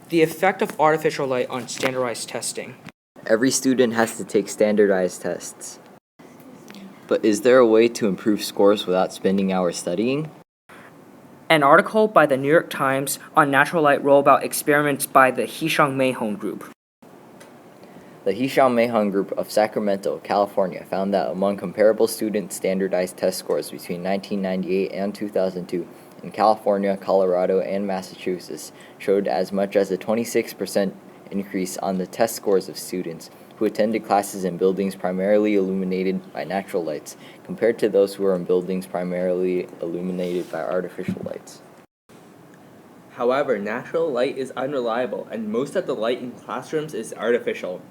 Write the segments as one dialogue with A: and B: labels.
A: The effect of artificial light on standardized testing.
B: Every student has to take standardized tests. But is there a way to improve scores without spending hours studying?
A: An article by the New York Times on natural light rollout experiments by the Hishang Meihong Group.
B: The Hisham Meihong Group of Sacramento, California, found that among comparable student standardized test scores between 1998 and 2002 in California, Colorado, and Massachusetts showed as much as a 26% increase on the test scores of students who attended classes in buildings primarily illuminated by natural lights compared to those who were in buildings primarily illuminated by artificial lights.
C: However, natural light is unreliable, and most of the light in classrooms is artificial.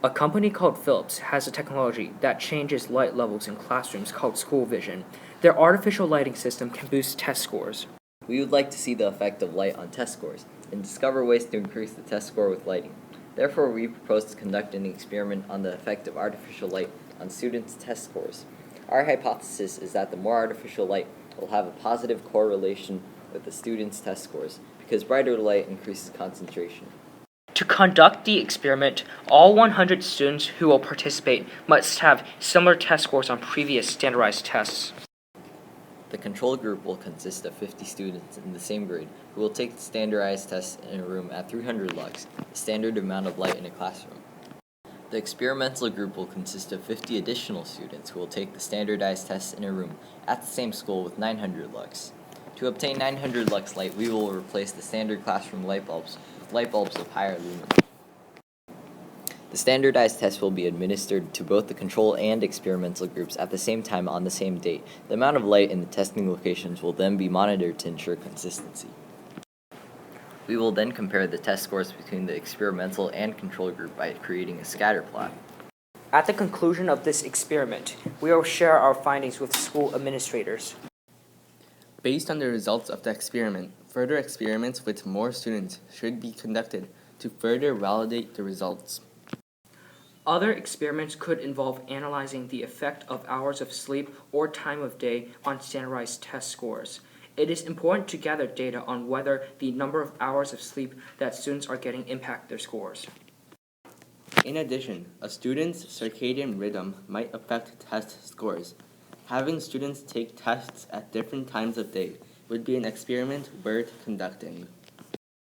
A: A company called Philips has a technology that changes light levels in classrooms called School Vision. Their artificial lighting system can boost test scores.
B: We would like to see the effect of light on test scores and discover ways to increase the test score with lighting. Therefore, we propose to conduct an experiment on the effect of artificial light on students' test scores. Our hypothesis is that the more artificial light will have a positive correlation with the students' test scores because brighter light increases concentration.
A: To conduct the experiment, all 100 students who will participate must have similar test scores on previous standardized tests.
B: The control group will consist of 50 students in the same grade who will take the standardized tests in a room at 300 lux, the standard amount of light in a classroom. The experimental group will consist of 50 additional students who will take the standardized tests in a room at the same school with 900 lux. To obtain 900 lux light, we will replace the standard classroom light bulbs with light bulbs of higher lumen. The standardized test will be administered to both the control and experimental groups at the same time on the same date. The amount of light in the testing locations will then be monitored to ensure consistency. We will then compare the test scores between the experimental and control group by creating a scatter plot.
A: At the conclusion of this experiment, we will share our findings with school administrators.
C: Based on the results of the experiment, further experiments with more students should be conducted to further validate the results.
A: Other experiments could involve analyzing the effect of hours of sleep or time of day on standardized test scores. It is important to gather data on whether the number of hours of sleep that students are getting impact their scores.
C: In addition, a student's circadian rhythm might affect test scores. Having students take tests at different times of day would be an experiment worth conducting.